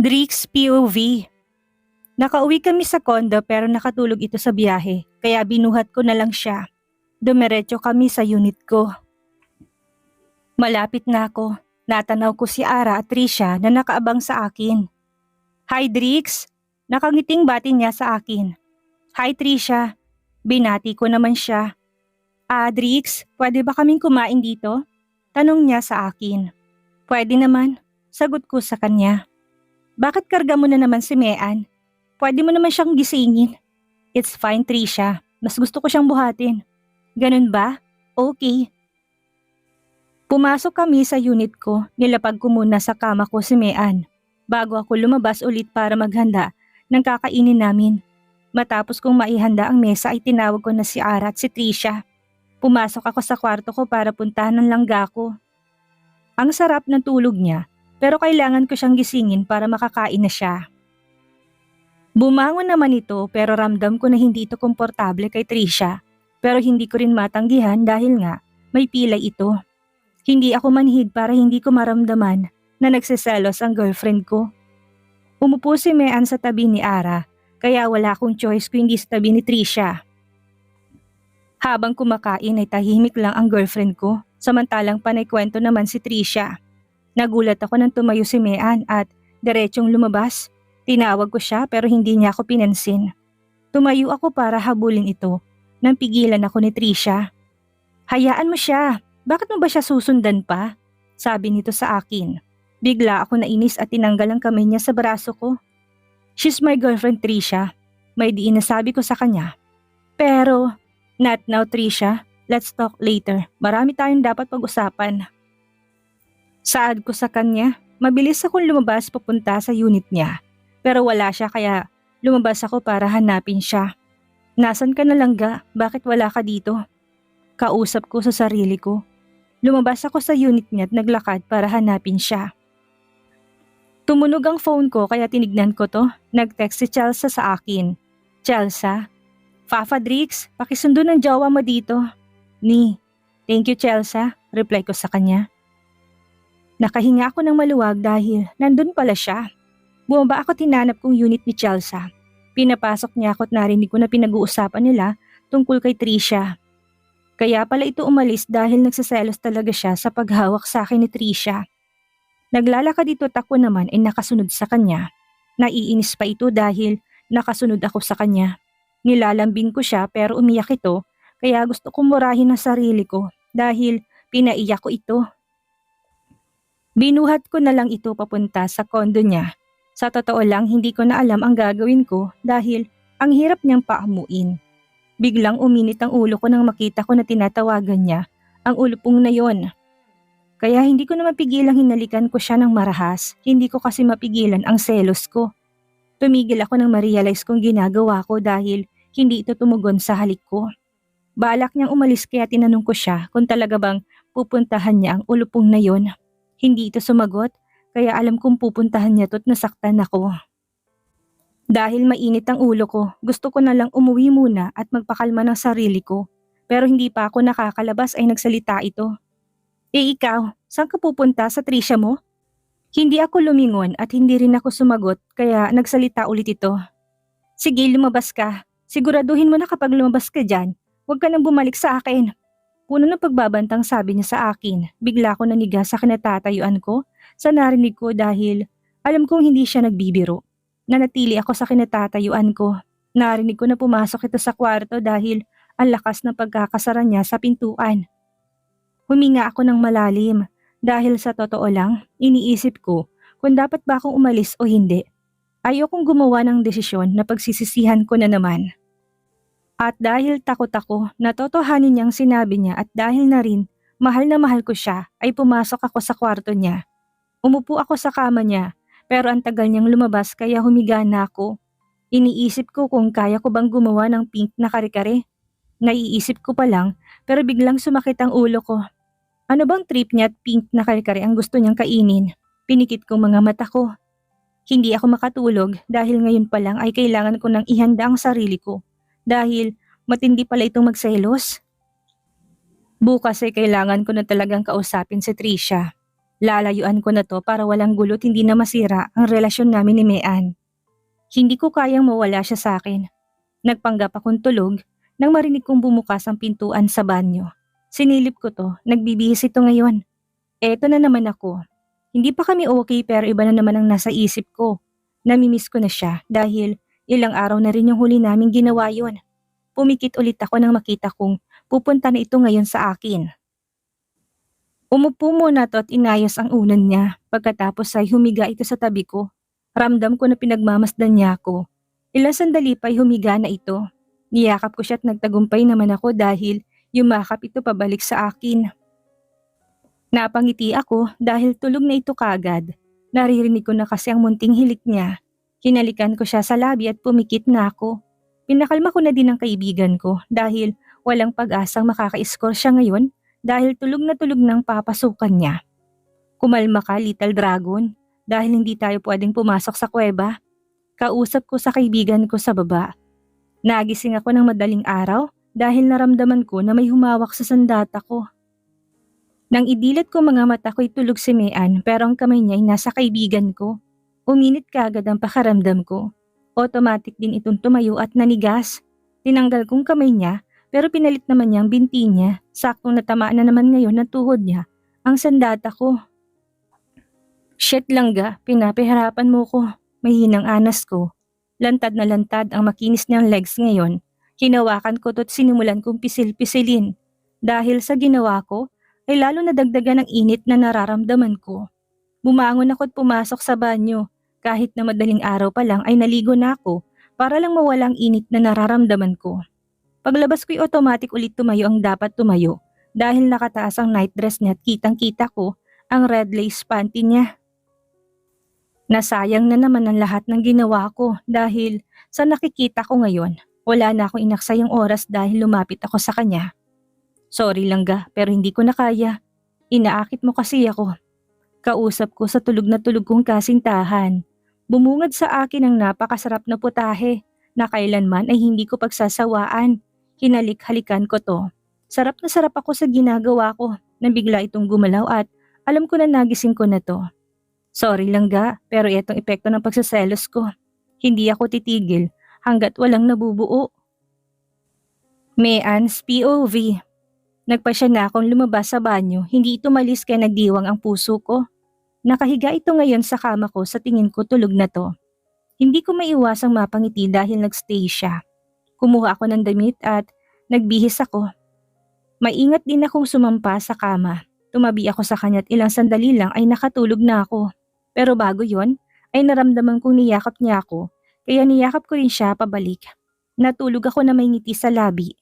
Drix POV. Nakauwi kami sa kondo pero nakatulog ito sa biyahe, kaya binuhat ko na lang siya. Dumiretso kami sa unit ko. Malapit na ako. Natanaw ko si Ara at Trisha na nakaabang sa akin. Hi Drix! Nakangiting bati niya sa akin. Hi Trisha! Binati ko naman siya. Drix, pwede ba kaming kumain dito? Tanong niya sa akin. Pwede naman, sagot ko sa kanya. Bakit karga mo na naman si Mean? Pwede mo naman siyang gisingin. It's fine Trisha, mas gusto ko siyang buhatin. Ganun ba? Okay. Pumasok kami sa unit ko, nilapag ko muna sa kama ko si Mean. Bago ako lumabas ulit para maghanda ng kakainin namin. Matapos kong maihanda ang mesa ay tinawag ko na si Ara at si Trisha. Pumasok ako sa kwarto ko para puntahan ng langga ko. Ang sarap ng tulog niya, pero kailangan ko siyang gisingin para makakain na siya. Bumangon naman ito pero ramdam ko na hindi ito komportable kay Trisha. Pero hindi ko rin matanggihan dahil nga may pilay ito. Hindi ako manhid para hindi ko maramdaman na nagsiselos ang girlfriend ko. Umupo si Mean sa tabi ni Ara, kaya wala akong choice kung hindi sa tabi ni Trisha. Habang kumakain ay tahimik lang ang girlfriend ko, samantalang panaykwento naman si Trisha. Nagulat ako nang tumayo si Mean at diretsong lumabas. Tinawag ko siya pero hindi niya ako pinansin. Tumayo ako para habulin ito nang pigilan ako ni Trisha. Hayaan mo siya, bakit mo ba siya susundan pa? Sabi nito sa akin. Bigla ako nainis at tinanggal ang kamay niya sa braso ko. She's my girlfriend Trisha, may diin na sabi ko sa kanya. Pero, not now Trisha, let's talk later, marami tayong dapat pag-usapan. Saad ko sa kanya, mabilis akong lumabas papunta sa unit niya. Pero wala siya kaya lumabas ako para hanapin siya. Nasaan ka na langga? Bakit wala ka dito? Kausap ko sa sarili ko. Lumabas ako sa unit niya at naglakad para hanapin siya. Tumunog ang phone ko kaya tinignan ko to. Nag-text si Chelsea sa akin. Chelsea? Fafa Drix, pakisundo ng jowa mo dito. Ni, thank you Chelsea, reply ko sa kanya. Nakahinga ako ng maluwag dahil nandun pala siya. Bumaba ako tinanap kong unit ni Chelsea. Pinapasok niya ako at narinig ko na pinag-uusapan nila tungkol kay Trisha. Kaya pala ito umalis dahil nagsiselos talaga siya sa paghawak sa akin ni Trisha. Naglalakad ito at ako naman ay nakasunod sa kanya. Naiinis pa ito dahil nakasunod ako sa kanya. Nilalambing ko siya pero umiyak ito kaya gusto kong murahin ang sarili ko dahil pinaiyak ko ito. Binuhat ko na lang ito papunta sa kondo niya. Sa totoo lang hindi ko na alam ang gagawin ko dahil ang hirap niyang paamuin. Biglang uminit ang ulo ko nang makita ko na tinatawagan niya ang ulupong na yon. Kaya hindi ko na mapigilang hinalikan ko siya ng marahas, hindi ko kasi mapigilan ang selos ko. Tumigil ako nang ma-realize kong ginagawa ko dahil hindi ito tumugon sa halik ko. Balak niyang umalis kaya tinanong ko siya kung talaga bang pupuntahan niya ang ulupong na yon. Hindi ito sumagot kaya alam kong pupuntahan niya to't nasaktan ako. Dahil mainit ang ulo ko, gusto ko na lang umuwi muna at magpakalma ng sarili ko. Pero hindi pa ako nakakalabas ay nagsalita ito. Ikaw, saan ka pupunta sa Trisha mo? Hindi ako lumingon at hindi rin ako sumagot kaya nagsalita ulit ito. Sige, lumabas ka. Siguraduhin mo na kapag lumabas ka dyan, huwag ka nang bumalik sa akin. Puno ng pagbabantang sabi niya sa akin. Bigla ko naniga sa kinatatayuan ko sa narinig ko dahil alam kong hindi siya nagbibiro. Nanatili ako sa kinatatayuan ko. Narinig ko na pumasok ito sa kwarto dahil ang lakas ng pagkakasara niya sa pintuan. Huminga ako ng malalim dahil sa totoo lang, iniisip ko kung dapat ba akong umalis o hindi. Ayokong gumawa ng desisyon na pagsisisihan ko na naman. At dahil takot ako na totohanin niyang sinabi niya at dahil na rin mahal na mahal ko siya ay pumasok ako sa kwarto niya. Umupo ako sa kama niya pero ang tagal niyang lumabas kaya humiga na ako. Iniisip ko kung kaya ko bang gumawa ng pink na kare-kare. Naiisip ko pa lang pero biglang sumakit ang ulo ko. Ano bang trip niya at pink na kare-kare ang gusto niyang kainin? Pinikit ko mga mata ko. Hindi ako makatulog dahil ngayon pa lang ay kailangan ko nang ihanda ang sarili ko. Dahil matindi pala itong magselos. Bukas ay kailangan ko na talagang kausapin si Trisha. Lalayuan ko na to para walang gulo't hindi na masira ang relasyon namin ni Mean. Hindi ko kayang mawala siya sa akin. Nagpanggap akong tulog nang marinig kong bumukas ang pintuan sa banyo. Sinilip ko to, nagbibihis ito ngayon. Eto na naman ako. Hindi pa kami okay pero iba na naman ang nasa isip ko. Namimiss ko na siya dahil ilang araw na rin yung huli naming ginawa yon. Pumikit ulit ako nang makita kong pupunta na ito ngayon sa akin. Umupo muna to at inayos ang unan niya. Pagkatapos ay humiga ito sa tabi ko. Ramdam ko na pinagmamasdan niya ako. Ilang sandali pa'y humiga na ito. Niyakap ko siya at nagtagumpay naman ako dahil yumakap ito pabalik sa akin. Napangiti ako dahil tulog na ito kagad. Naririnig ko na kasi ang munting hilik niya. Hinalikan ko siya sa labi at pumikit na ako. Pinakalma ko na din ang kaibigan ko dahil walang pag-asang makaka-score siya ngayon dahil tulog na tulog ng papasukan niya. Kumalma ka, Little Dragon, dahil hindi tayo pwedeng pumasok sa kuweba. Kausap ko sa kaibigan ko sa baba. Nagising ako ng madaling araw dahil naramdaman ko na may humawak sa sandata ko. Nang idilat ko mga mata ko'y tulog si Mean pero ang kamay niya ay nasa kaibigan ko. Uminit kaagad ang pakaramdam ko. Automatic din itong tumayo at nanigas. Tinanggal kong kamay niya pero pinalit naman niya ang binti niya. Saktong natamaan na naman ngayon ng tuhod niya ang sandata ko. Shit langga, pinapahirapan mo ko. Mahinang anas ko. Lantad na lantad ang makinis niyang legs ngayon. Hinawakan ko to't sinimulan kong pisil-pisilin. Dahil sa ginawa ko, ay lalo nadagdagan ng init na nararamdaman ko. Bumangon ako at pumasok sa banyo. Kahit na madaling araw pa lang ay naligo na ako para lang mawala ang init na nararamdaman ko. Paglabas ko'y automatic ulit tumayo ang dapat tumayo dahil nakataas ang night dress niya at kitang-kita ko ang red lace panty niya. Nasayang na naman ang lahat ng ginawa ko dahil sa nakikita ko ngayon, wala na akong inaksayang oras dahil lumapit ako sa kanya. Sorry langga pero hindi ko na kaya. Inaakit mo kasi ako. Kausap ko sa tulog na tulog kong kasintahan. Bumungad sa akin ang napakasarap na putahe na kailanman ay hindi ko pagsasawaan. Hinalik-halikan ko to. Sarap na sarap ako sa ginagawa ko nang bigla itong gumalaw at alam ko na nagising ko na to. Sorry langga pero itong epekto ng pagsaselos ko. Hindi ako titigil hanggat walang nabubuo. Mean's POV. Nagpasya na akong lumabas sa banyo, hindi ito malis kaya nagdiwang ang puso ko. Nakahiga ito ngayon sa kama ko sa tingin ko tulog na to. Hindi ko maiwasang mapangiti dahil nagstay siya. Kumuha ako ng damit at nagbihis ako. Maingat din akong sumampa sa kama. Tumabi ako sa kanya at ilang sandali lang ay nakatulog na ako. Pero bago yon ay naramdaman kong niyakap niya ako kaya niyakap ko rin siya pabalik. Natulog ako na may ngiti sa labi.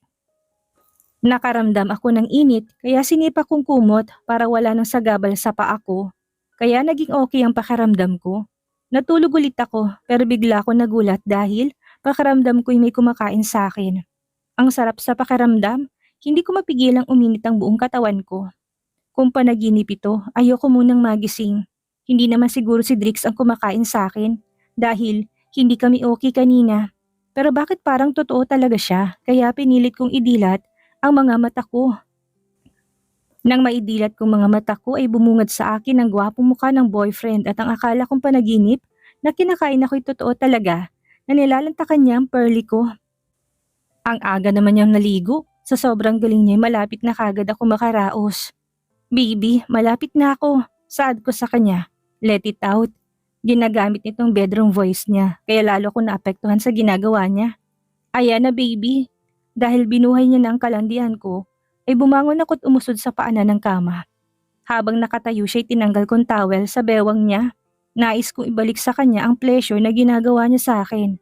Nakaramdam ako ng init kaya sinipa kong kumot para wala nang sagabal sa paa ko. Kaya naging okay ang pakiramdam ko. Natulog ulit ako pero bigla ako nagulat dahil pakiramdam ko'y may kumakain sa akin. Ang sarap sa pakiramdam, hindi ko mapigilang uminit ang buong katawan ko. Kung panaginip ito, ayoko munang magising. Hindi naman siguro si Drix ang kumakain sa akin dahil hindi kami okay kanina. Pero bakit parang totoo talaga siya kaya pinilit kong idilat ang mga mata ko. Nang maidilat kong mga mata ko ay bumungad sa akin ang gwapong mukha ng boyfriend at ang akala kong panaginip na kinakain ako'y totoo talaga na nilalantakan niya ang pearly ko. Ang aga naman niyang naligo, sa sobrang galing niya malapit na kagad ako makaraos. Baby, malapit na ako, saad ko sa kanya. Let it out. Ginagamit nitong bedroom voice niya kaya lalo ko naapektuhan sa ginagawa niya. Ayan na baby. Dahil binuhay niya na ang kalandian ko, ay bumangon ako at umusod sa paanan ng kama. Habang nakatayo siya'y tinanggal kong towel sa bewang niya. Nais kong ibalik sa kanya ang pleasure na ginagawa niya sa akin.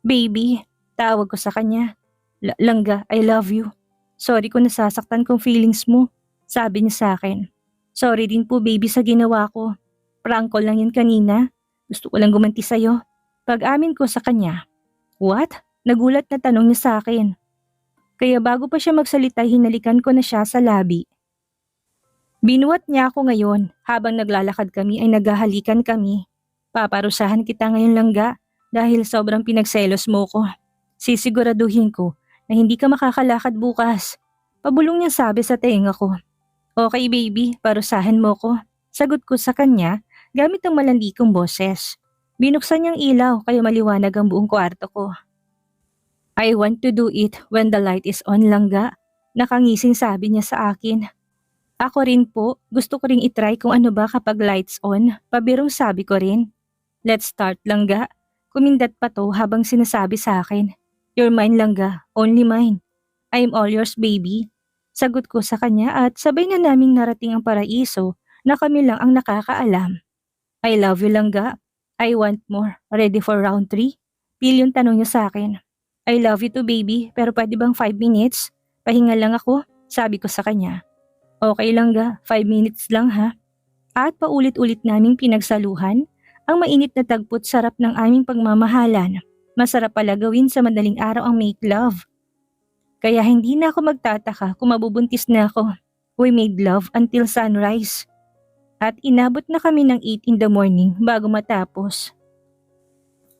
Baby, tawag ko sa kanya. Langga, I love you. Sorry kung nasasaktan kong feelings mo, sabi niya sa akin. Sorry din po baby sa ginawa ko. Prank call lang yun kanina. Gusto ko lang gumanti sa'yo. Pag-amin ko sa kanya. What? Nagulat na tanong niya sa akin. Kaya bago pa siya magsalita hinalikan ko na siya sa labi. Binuhat niya ako ngayon habang naglalakad kami ay naghahalikan kami. Paparusahan kita ngayon langga dahil sobrang pinagselos mo ko. Sisiguraduhin ko na hindi ka makakalakad bukas. Pabulong niya sabi sa tenga ko. Okay baby, parusahan mo ko. Sagot ko sa kanya gamit ang malandi kong boses. Binuksan niyang ilaw kaya maliwanag ang buong kwarto ko. I want to do it when the light is on, Langga. Nakangising sabi niya sa akin. Ako rin po, gusto ko ring itry kung ano ba kapag lights on, pabirong sabi ko rin. Let's start, Langga. Kumindat pa to habang sinasabi sa akin. You're mine, Langga, only mine. I'm all yours, baby. Sagot ko sa kanya at sabay na naming narating ang paraiso na kami lang ang nakakaalam. I love you, Langga. I want more. Ready for round 3? Yung tanong niya sa akin. I love you too, baby, pero pwede bang 5 minutes? Pahinga lang ako, sabi ko sa kanya. Okay lang ga, 5 minutes lang ha. At paulit-ulit naming pinagsaluhan ang mainit na tagpo't sarap ng aming pagmamahalan. Masarap pala gawin sa madaling araw ang make love. Kaya hindi na ako magtataka kung mabubuntis na ako. We made love until sunrise. At inabot na kami ng 8 in the morning bago matapos.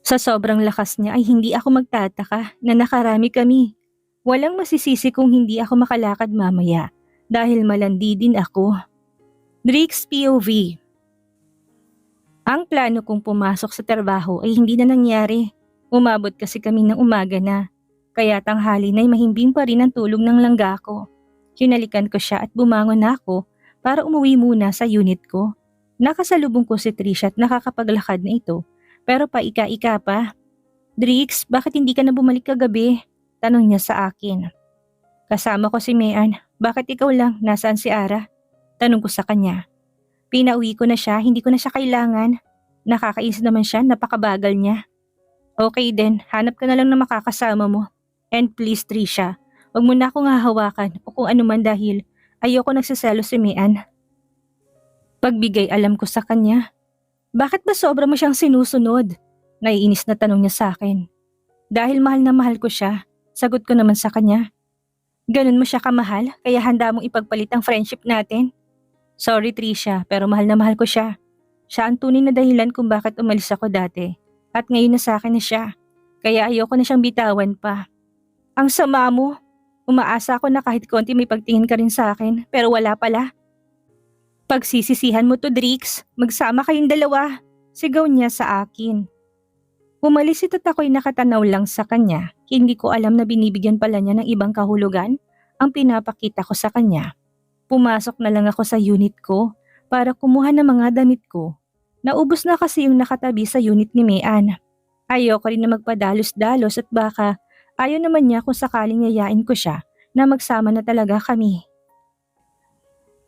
Sa sobrang lakas niya ay hindi ako magtataka na nakarami kami. Walang masisisi kung hindi ako makalakad mamaya. Dahil malandi din ako. Drix POV. Ang plano kong pumasok sa trabaho ay hindi na nangyari. Umabot kasi kami ng umaga na. Kaya tanghali na'y mahimbing pa rin ang tulog ng langga ko. Hinalikan ko siya at bumangon na ako para umuwi muna sa unit ko. Nakasalubong ko si Trisha at nakakapaglakad na ito. Pero paika-ika pa. Drix, bakit hindi ka na bumalik kagabi? Tanong niya sa akin. Kasama ko si Mean. Bakit ikaw lang? Nasaan si Ara? Tanong ko sa kanya. Pinauwi ko na siya, hindi ko na siya kailangan. Nakakainis naman siya, napakabagal niya. Okay din, hanap ka na lang na makakasama mo. And please Trisha, huwag mo na akong hahawakan o kung ano man dahil ayoko nagsaselo si Mean. Pagbigay alam ko sa kanya. Bakit ba sobra mo siyang sinusunod? Naiinis na tanong niya sa akin. Dahil mahal na mahal ko siya, sagot ko naman sa kanya. Ganun mo siya kamahal kaya handa mong ipagpalit ang friendship natin? Sorry Trisha, pero mahal na mahal ko siya. Siya ang tunay na dahilan kung bakit umalis ako dati. At ngayon na sa akin na siya. Kaya ayoko na siyang bitawan pa. Ang sama mo. Umaasa ako na kahit konti may pagtingin ka rin sa akin, pero wala pala. Pagsisisihan mo to Drix, magsama kayong dalawa. Sigaw niya sa akin. Umalis ito't ako'y nakatanaw lang sa kanya. Hindi ko alam na binibigyan pala niya ng ibang kahulugan ang pinapakita ko sa kanya. Pumasok na lang ako sa unit ko para kumuha ng mga damit ko. Naubos na kasi yung nakatabi sa unit ni Mean. Ayoko rin na magpadalos-dalos at baka ayaw naman niya kung sakaling yayain ko siya na magsama na talaga kami.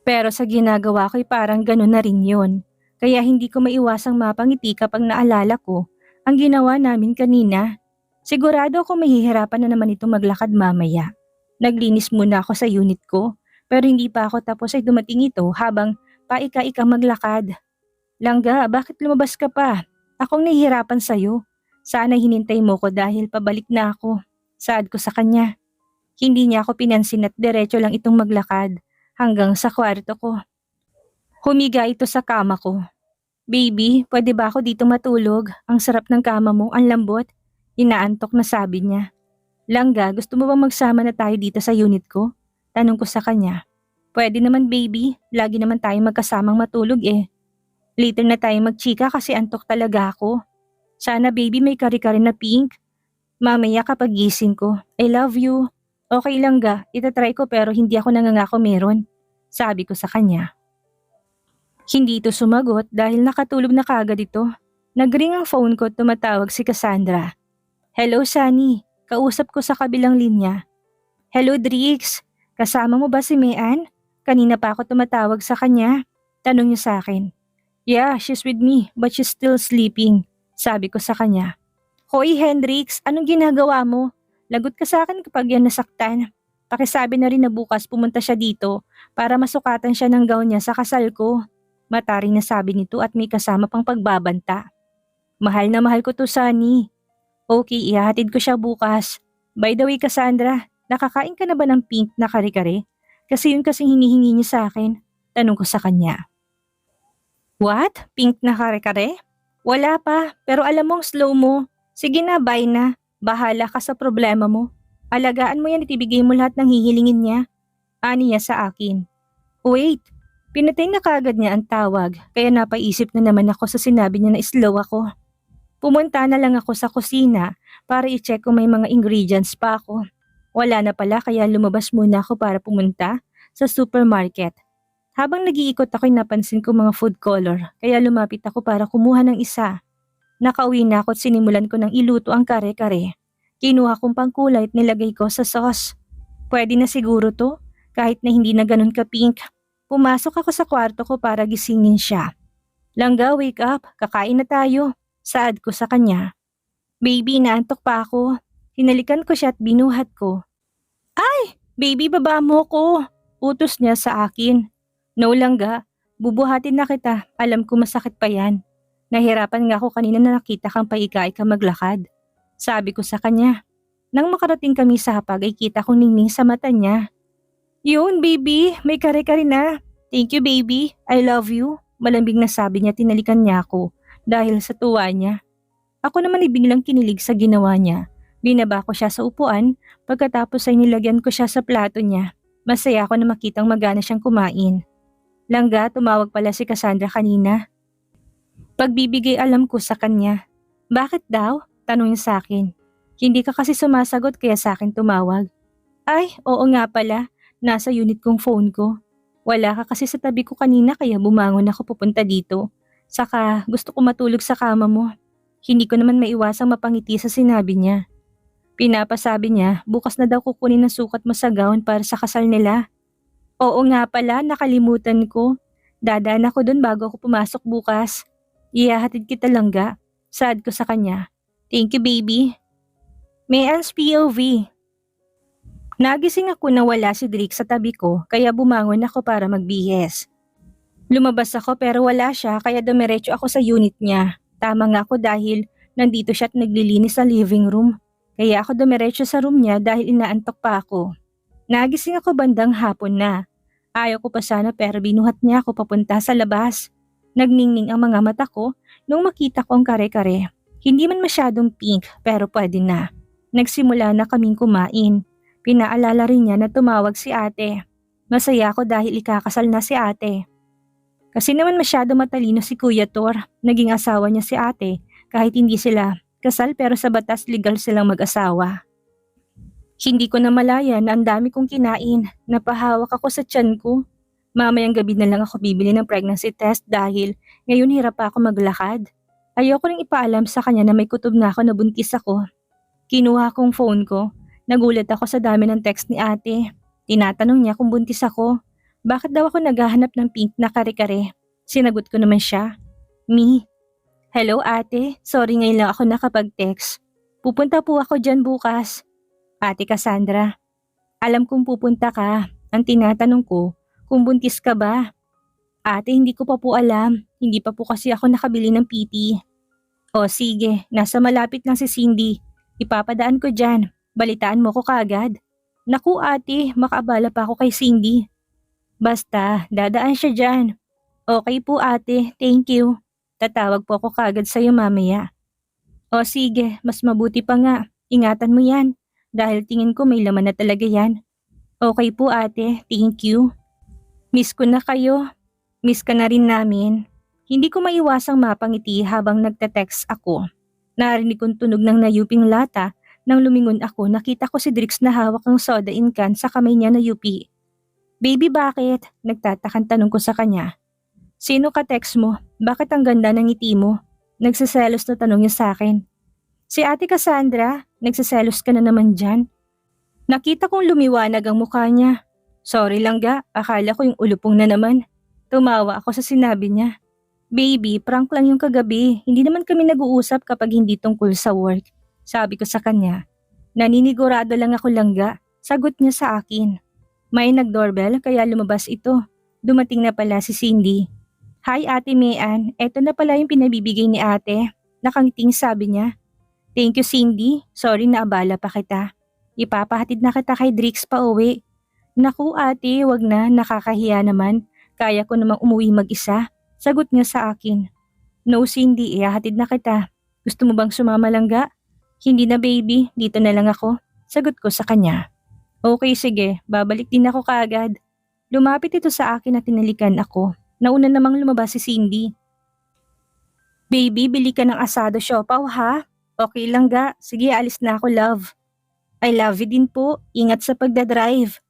Pero sa ginagawa ko'y parang gano'n na rin yun. Kaya hindi ko maiwasang mapangiti kapag naalala ko ang ginawa namin kanina. Sigurado ako mahihirapan na naman itong maglakad mamaya. Naglinis muna ako sa unit ko, pero hindi pa ako tapos ay dumating ito habang paika-ika maglakad. Langga, bakit lumabas ka pa? Akong nahihirapan sa'yo. Sana hinintay mo ko dahil pabalik na ako. Saad ko sa kanya. Hindi niya ako pinansin at diretso lang itong maglakad hanggang sa kwarto ko. Humiga ito sa kama ko. Baby, pwede ba ako dito matulog? Ang sarap ng kama mo, ang lambot. Inaantok na sabi niya. Langga, gusto mo bang magsama na tayo dito sa unit ko? Tanong ko sa kanya. Pwede naman baby, lagi naman tayo magkasamang matulog eh. Later na tayo magchika kasi antok talaga ako. Sana baby may kare-kare na pink. Mamaya kapag gising ko, I love you. Okay Langga, itatry ko pero hindi ako nangangako meron. Sabi ko sa kanya. Hindi ito sumagot dahil nakatulog na kagad ito. Nagring ang phone ko at tumatawag si Cassandra. Hello Sunny, kausap ko sa kabilang linya. Hello Drix, kasama mo ba si Mean? Kanina pa ako tumatawag sa kanya. Tanong niya sa akin. Yeah, she's with me but she's still sleeping. Sabi ko sa kanya. Hoy Hendrix, anong ginagawa mo? Lagot ka sa akin kapag yan nasaktan. Pakisabi na rin na bukas pumunta siya dito para masukatan siya ng gown niya sa kasal ko. Mataring nasabi nito at may kasama pang pagbabanta. Mahal na mahal ko to Sunny. Okay, ihahatid ko siya bukas. By the way Cassandra, nakakain ka na ba ng pink na kare-kare? Kasi yun kasing hinihingi niya sa akin. Tanong ko sa kanya. What? Pink na kare-kare? Wala pa, pero alam mong slow mo. Sige na, bye na. Bahala ka sa problema mo. Alagaan mo yan at ibigay mo lahat ng hihilingin niya. Ani niya sa akin. Wait, Pinatay na kaagad niya ang tawag kaya napaisip na naman ako sa sinabi niya na slow ako. Pumunta na lang ako sa kusina para i-check kung may mga ingredients pa ako. Wala na pala kaya lumabas muna ako para pumunta sa supermarket. Habang nag-iikot ako'y napansin ko mga food color kaya lumapit ako para kumuha ng isa. Nakauwi na ako at sinimulan ko ng iluto ang kare-kare. Kinuha kong pangkulay at nilagay ko sa sauce. Pwede na siguro to kahit na hindi na ganun ka-pink. Pumasok ako sa kwarto ko para gisingin siya. Langga, wake up, kakain na tayo. Saad ko sa kanya. Baby, naantok pa ako. Hinalikan ko siya at binuhat ko. Ay, baby, baba mo ko. Utos niya sa akin. No langga, bubuhatin na kita. Alam ko masakit pa yan. Nahirapan nga ako kanina na nakita kang paika-ika maglakad. Sabi ko sa kanya. Nang makarating kami sa hapag ay kita kong ningning sa mata niya. Yun, baby, may kare-kare na. Thank you, baby. I love you. Malambing na sabi niya, tinalikan niya ako dahil sa tuwa niya. Ako naman ay biglang kinilig sa ginawa niya. Binaba ko siya sa upuan, pagkatapos ay nilagyan ko siya sa plato niya. Masaya ako na makitang magana siyang kumain. Langga, tumawag pala si Cassandra kanina. Pagbibigay alam ko sa kanya. Bakit daw? Tanong niya sa akin. Hindi ka kasi sumasagot kaya sa akin tumawag. Ay, oo nga pala. Nasa unit kong phone ko. Wala ka kasi sa tabi ko kanina kaya bumangon ako pupunta dito. Saka gusto ko matulog sa kama mo. Hindi ko naman maiwasang mapangiti sa sinabi niya. Pinapasabi niya, bukas na daw kukunin ang sukat mo sa gown para sa kasal nila. Oo nga pala, nakalimutan ko. Dadaan ako dun bago ako pumasok bukas. Ihahatid kita langga. Saad ko sa kanya. Thank you, baby. May Anne's POV. Nagising ako na wala si Drake sa tabi ko kaya bumangon ako para magbihis. Lumabas ako pero wala siya kaya dumiretso ako sa unit niya. Tama nga ako dahil nandito siya at naglilinis sa living room. Kaya ako dumiretso sa room niya dahil inaantok pa ako. Nagising ako bandang hapon na. Ayaw ko pa sana pero binuhat niya ako papunta sa labas. Nagningning ang mga mata ko nung makita ko ang kare-kare. Hindi man masyadong pink pero pwede na. Nagsimula na kaming kumain. Pinaalala rin niya na tumawag si ate. Masaya ako dahil ikakasal na si ate. Kasi naman masyado matalino si Kuya Tor. Naging asawa niya si ate kahit hindi sila kasal pero sa batas legal silang mag-asawa. Hindi ko na malaya na ang dami kong kinain. Napahawak ako sa tiyan ko. Mamayang gabi na lang ako bibili ng pregnancy test dahil ngayon hirap pa ako maglakad. Ayoko ring ipaalam sa kanya na may kutob na ako na buntis ako. Kinuha kong phone ko. Nagulat ako sa dami ng text ni ate. Tinatanong niya kung buntis ako. Bakit daw ako naghahanap ng pink na kare-kare? Sinagot ko naman siya. Me. Hello ate, sorry ngayon lang ako nakapag-text. Pupunta po ako dyan bukas. Ate Cassandra, alam kong pupunta ka. Ang tinatanong ko, kung buntis ka ba? Ate, hindi ko pa po alam. Hindi pa po kasi ako nakabili ng PT. O sige, nasa malapit lang si Cindy. Ipapadaan ko dyan. Balitaan mo ko kaagad. Naku ate, makaabala pa ako kay Cindy. Basta, dadaan siya dyan. Okay po ate, thank you. Tatawag po ako kaagad sa'yo mamaya. O sige, mas mabuti pa nga. Ingatan mo yan. Dahil tingin ko may laman na talaga yan. Okay po ate, thank you. Miss ko na kayo. Miss ka na rin namin. Hindi ko maiwasang mapangiti habang nagte-text ako. Narinig kong tunog ng nayuping lata. Nang lumingon ako, nakita ko si Drix na hawak ng soda in can sa kamay niya na yupi. Baby, bakit? Nagtatakang tanong ko sa kanya. Sino ka text mo? Bakit ang ganda ng ngiti mo? Nagsiselos na tanong niya sa akin. Si ate Cassandra, nagsiselos ka na naman dyan. Nakita kong lumiwanag ang mukha niya. Sorry lang ga, akala ko yung ulupong na naman. Tumawa ako sa sinabi niya. Baby, prank lang yung kagabi. Hindi naman kami nag-uusap kapag hindi tungkol sa work. Sabi ko sa kanya. Naninigurado lang ako langga. Sagot niya sa akin. May nag-doorbell kaya lumabas ito. Dumating na pala si Cindy. Hi ate Mayan, eto na pala yung pinabibigay ni ate. Nakangiting sabi niya. Thank you Cindy, sorry na abala pa kita. Ipapahatid na kita kay Drix pa uwi. Naku ate, wag na, nakakahiya naman. Kaya ko namang umuwi mag-isa. Sagot niya sa akin. No Cindy, ihahatid na kita. Gusto mo bang sumama langga? Hindi na baby, dito na lang ako. Sagot ko sa kanya. Okay sige, babalik din ako kaagad. Lumapit ito sa akin at tinalikan ako. Nauna namang lumabas si Cindy. Baby, bili ka ng asado siopaw ha? Okay lang ga. Sige, alis na ako, love. I love you din po. Ingat sa pagdadrive.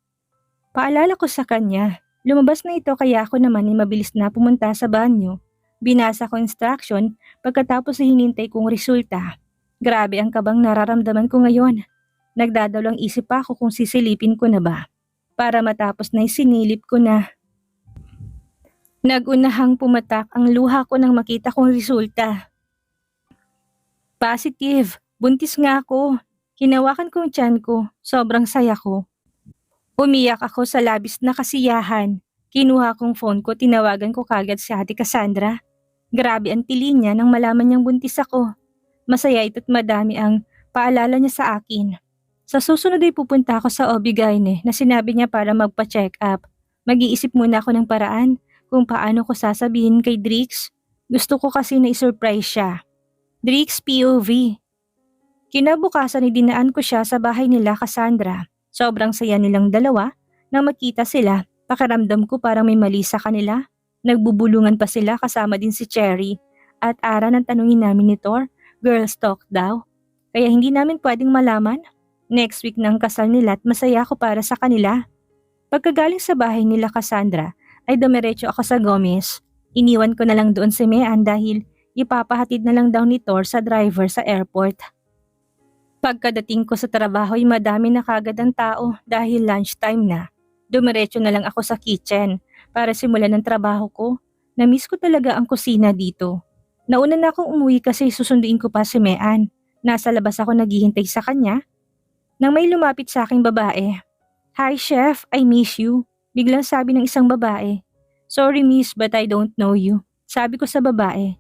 Paalala ko sa kanya. Lumabas na ito kaya ako naman ay mabilis na pumunta sa banyo. Binasa ko instruction pagkatapos ay hinintay kong resulta. Grabe ang kabang nararamdaman ko ngayon. Nagdadalawang isip pa ako kung sisilipin ko na ba. Para matapos na isinilip ko na. Nagunahang pumatak ang luha ko nang makita kong resulta. Positive. Buntis nga ako. Hinawakan ko ang tiyan ko. Sobrang saya ko. Umiyak ako sa labis na kasiyahan. Kinuha kong phone ko, tinawagan ko kagad si Ate Cassandra. Grabe ang tiling niya nang malaman niyang buntis ako. Masaya ito't madami ang paalala niya sa akin. Sa susunod ay pupunta ako sa OB-GYN na sinabi niya para magpa-check up. Mag-iisip muna ako ng paraan kung paano ko sasabihin kay Drix. Gusto ko kasi na isurprise siya. Drix POV. Kinabukasan ay dinaan ko siya sa bahay nila Cassandra. Sobrang saya nilang dalawa nang makita sila. Pakiramdam ko parang may mali sa kanila. Nagbubulungan pa sila kasama din si Cherry. At ara ng tanungin namin ni Thor, girls talk daw. Kaya hindi namin pwedeng malaman. Next week ng kasal nila at masaya ako para sa kanila. Pagkagaling sa bahay nila Cassandra ay dumiretso ako sa Gomez. Iniwan ko na lang doon si Mean dahil ipapahatid na lang daw ni Thor sa driver sa airport. Pagkadating ko sa trabaho ay madami na kagad ang tao dahil lunchtime na. Dumiretso na lang ako sa kitchen para simulan ang trabaho ko. Namiss ko talaga ang kusina dito. Nauna na akong umuwi kasi susunduin ko pa si Mean. Nasa labas ako naghihintay sa kanya. Nang may lumapit sa aking babae. Hi chef, I miss you. Biglang sabi ng isang babae. Sorry miss but I don't know you. Sabi ko sa babae.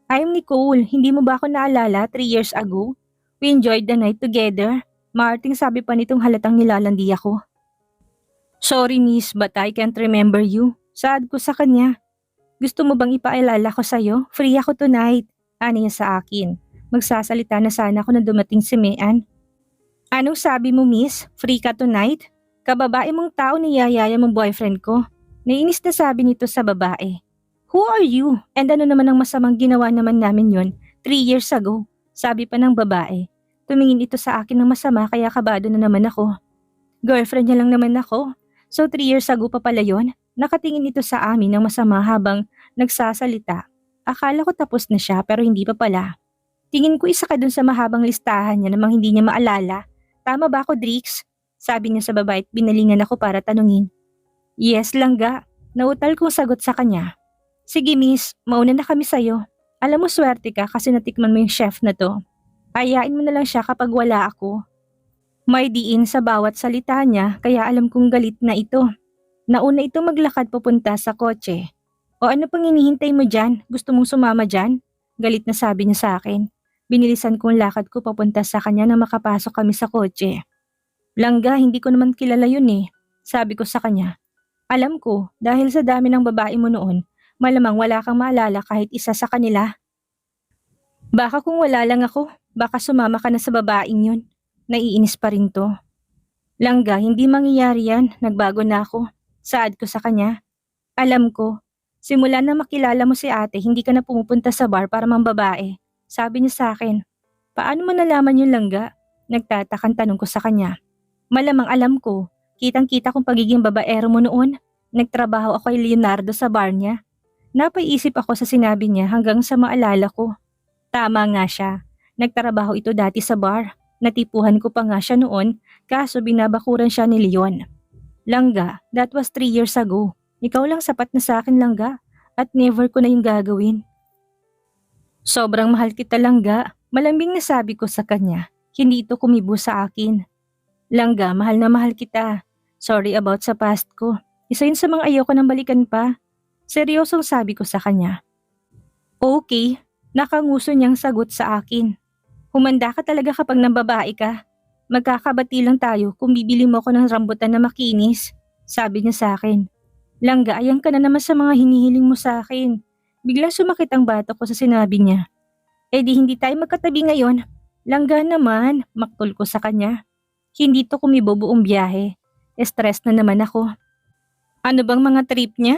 I'm Nicole, hindi mo ba ako naalala 3 years ago? We enjoyed the night together. Marting sabi pa nitong halatang nilalandi ako. Sorry miss but I can't remember you. Saad ko sa kanya. Gusto mo bang ipaalala ko sa'yo? Free ako tonight. Ano niya sa akin? Magsasalita na sana ako na dumating si Mean. Anong sabi mo miss? Free ka tonight? Kababae mong tao niyayaya mong boyfriend ko. Nainis na sabi nito sa babae. Who are you? And ano naman ang masamang ginawa naman namin yon 3 years ago? Sabi pa ng babae. Tumingin ito sa akin ng masama kaya kabado na naman ako. Girlfriend niya lang naman ako. So 3 years ago pa pala yon? Nakatingin ito sa amin ng masama habang nagsasalita. Akala ko tapos na siya pero hindi pa pala. Tingin ko isa ka dun sa mahabang listahan niya namang hindi niya maalala. Tama ba ako, Drix? Sabi niya sa babae at binalingan ako para tanungin. Yes, langga. Nautal kong sagot sa kanya. Sige miss, mauna na kami sa'yo. Alam mo swerte ka kasi natikman mo yung chef na to. Ayain mo na lang siya kapag wala ako. May diin sa bawat salita niya kaya alam kong galit na ito. Nauna ito maglakad papunta sa kotse. O ano pang hinihintay mo dyan? Gusto mong sumama dyan? Galit na sabi niya sa akin. Binilisan kong lakad ko papunta sa kanya na makapasok kami sa kotse. Langga, hindi ko naman kilala yun eh. Sabi ko sa kanya. Alam ko, dahil sa dami ng babae mo noon, malamang wala kang maalala kahit isa sa kanila. Baka kung wala lang ako, baka sumama ka na sa babaeng yun. Naiinis pa rin to. Langga, hindi mangyayari yan. Nagbago na ako. Saad ko sa kanya. Alam ko, simula na makilala mo si ate, hindi ka na pumupunta sa bar para mambabae. Sabi niya sa akin. Paano mo nalaman yung langga? Nagtatakang tanong ko sa kanya. Malamang alam ko. Kitang-kita kong pagiging babaero mo noon. Nagtrabaho ako kay Leonardo sa bar niya. Napaisip ako sa sinabi niya hanggang sa maalala ko. Tama nga siya. Nagtrabaho ito dati sa bar. Natipuhan ko pa nga siya noon kaso binabakuran siya ni Leon. Langga, that was 3 years ago. Ikaw lang sapat na sa akin langga at never ko na yung gagawin. Sobrang mahal kita langga. Malambing na sabi ko sa kanya. Hindi ito kumibo sa akin. Langga, mahal na mahal kita. Sorry about sa past ko. Isa yun sa mga ayoko nang balikan pa. Seryosong sabi ko sa kanya. Okay, nakanguso niyang sagot sa akin. Humanda ka talaga kapag nambabae ka. Magkakabati lang tayo kung bibili mo ako ng rambutan na makinis. Sabi niya sa akin. Langga, ayang ka na naman sa mga hinihiling mo sa akin. Biglang sumakit ang batok ko sa sinabi niya. Eh di hindi tayo magkatabi ngayon. Langga naman, maktol ko sa kanya. Hindi to kumibo buong biyahe. Stress na naman ako. Ano bang mga trip niya?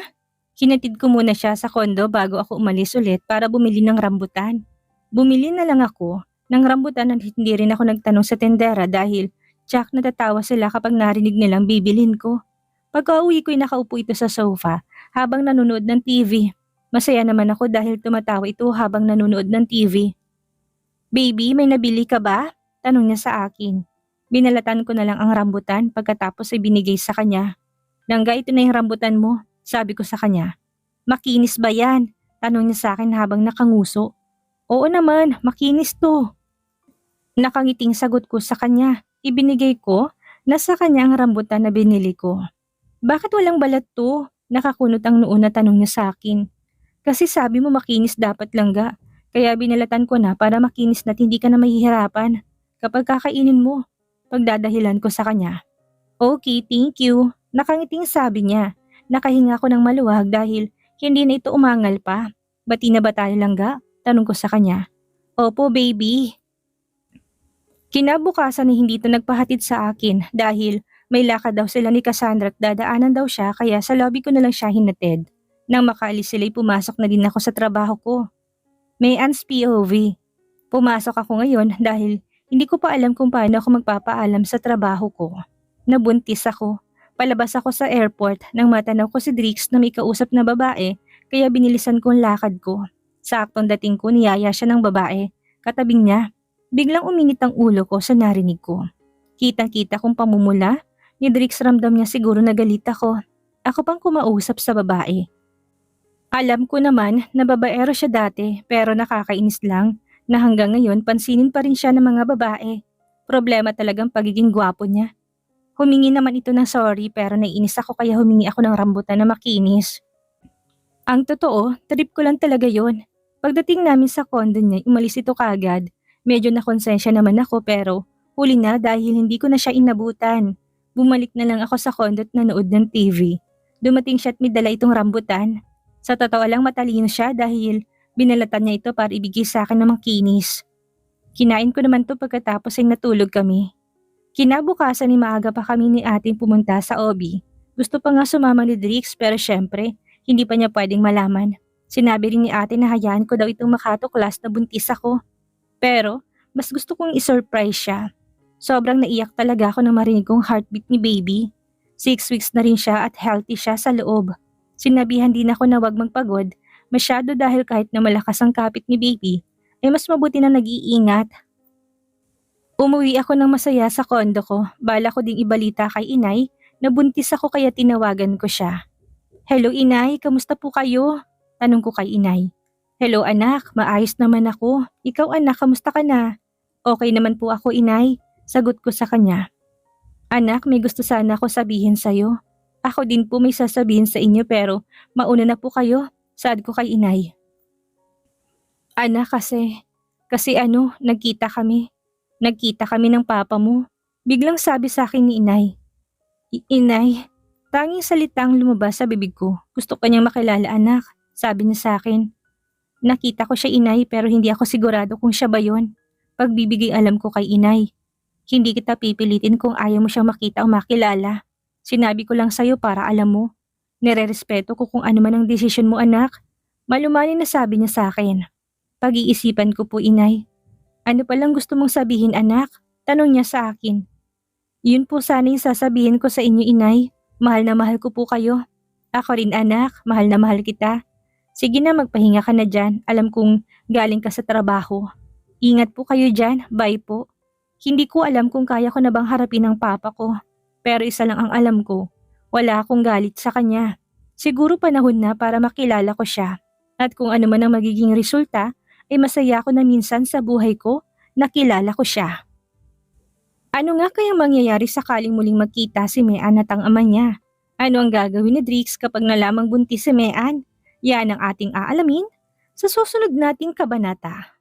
Hinatid ko muna siya sa kondo bago ako umalis ulit para bumili ng rambutan. Bumili na lang ako ng rambutan at hindi rin ako nagtanong sa tendera dahil tsak natatawa sila kapag narinig nilang bibilin ko. Pagka-uwi ko'y nakaupo ito sa sofa habang nanonood ng TV. Masaya naman ako dahil tumatawa ito habang nanonood ng TV. Baby, may nabili ka ba? Tanong niya sa akin. Binalatan ko na lang ang rambutan pagkatapos ay binigay sa kanya. Langga, ito na yung rambutan mo, sabi ko sa kanya. Makinis ba yan? Tanong niya sa akin habang nakanguso. Oo naman, makinis to. Nakangiting sagot ko sa kanya. Ibinigay ko na sa kanya ang rambutan na binili ko. Bakit walang balat to? Nakakunot ang noo na tanong niya sa akin. Kasi sabi mo makinis dapat langga. Kaya binalatan ko na para makinis na't hindi ka na mahihirapan kapag kakainin mo. Pagdadahilan ko sa kanya. Okay, thank you. Nakangiting sabi niya. Nakahinga ko ng maluwag dahil hindi na ito umangal pa. Bati na ba tayo langga? Tanong ko sa kanya. Opo baby. Kinabukasan ay hindi ito nagpahatid sa akin dahil may lakad daw sila ni Cassandra at dadaanan daw siya kaya sa lobby ko na lang siya hinatid. Nang makaalis sila'y pumasok na din ako sa trabaho ko. May Ann's POV. Pumasok ako ngayon dahil hindi ko pa alam kung paano ako magpapaalam sa trabaho ko. Nabuntis ako. Palabas ako sa airport nang matanaw ko si Drix na may kausap na babae kaya binilisan ko ang lakad ko. Saktong dating ko niyaya siya ng babae. Katabing niya. Biglang uminit ang ulo ko sa narinig ko. Kitang-kita kong pamumula. Ni Drix ramdam niya siguro na galit ako. Ako pang kumausap sa babae. Alam ko naman na babaero siya dati pero nakakainis lang na hanggang ngayon pansinin pa rin siya ng mga babae. Problema talagang pagiging gwapo niya. Humingi naman ito ng sorry pero naiinis ako kaya humingi ako ng rambutan na makinis. Ang totoo, trip ko lang talaga yon. Pagdating namin sa condo niya, umalis ito kaagad. Medyo nakonsensya naman ako pero huli na dahil hindi ko na siya inabutan. Bumalik na lang ako sa condo at nanood ng TV. Dumating siya at may dala itong rambutan. Sa totoo lang matalino siya dahil binalatan niya ito para ibigay sa akin ng makinis. Kinain ko naman to pagkatapos ay natulog kami. Kinabukasan ni maaga pa kami ni ating pumunta sa OB. Gusto pa nga sumama ni Drix pero syempre, hindi pa niya pwedeng malaman. Sinabi rin ni ate na hayaan ko daw itong makatuklas na buntis ako. Pero, mas gusto kong isurprise siya. Sobrang naiyak talaga ako nang marinig kong heartbeat ni baby. 6 weeks na rin siya at healthy siya sa loob. Sinabihan din ako na wag magpagod, masyado dahil kahit na malakas ang kapit ni baby, ay mas mabuti na nag-iingat. Umuwi ako ng masaya sa kondo ko. Bala ko ding ibalita kay inay na buntis ako kaya tinawagan ko siya. Hello inay, kamusta po kayo? Tanong ko kay inay. Hello anak, maayos naman ako. Ikaw anak, kamusta ka na? Okay naman po ako inay, sagot ko sa kanya. Anak, may gusto sana ako sabihin sa'yo. Ako din po may sasabihin sa inyo pero mauna na po kayo, saad ko kay inay. Anak kasi nagkita kami. Nagkita kami ng papa mo. Biglang sabi sa akin ni inay. Inay, tanging salitang lumabas sa bibig ko. Gusto ko niyang makilala anak, sabi niya sa akin. Nakita ko siya inay pero hindi ako sigurado kung siya ba yun. Pagbibigay alam ko kay inay. Hindi kita pipilitin kung ayaw mo siyang makita o makilala. Sinabi ko lang sa'yo para alam mo. Nire-respeto ko kung ano man ang desisyon mo anak. Malumanay na sabi niya sa akin. Pag-iisipan ko po inay. Ano palang gusto mong sabihin anak? Tanong niya sa akin. Yun po sana yung sasabihin ko sa inyo inay. Mahal na mahal ko po kayo. Ako rin anak, mahal na mahal kita. Sige na magpahinga ka na dyan. Alam kong galing ka sa trabaho. Ingat po kayo dyan, bye po. Hindi ko alam kung kaya ko na bang harapin ang papa ko. Pero isa lang ang alam ko, wala akong galit sa kanya. Siguro panahon na para makilala ko siya. At kung ano man ang magiging resulta, ay masaya ako na minsan sa buhay ko, nakilala ko siya. Ano nga kaya mangyayari sakaling muling magkita si Mean at ang ama niya? Ano ang gagawin ni Drix kapag nalamang buntis si Mean? Yan ang ating aalamin sa susunod nating kabanata.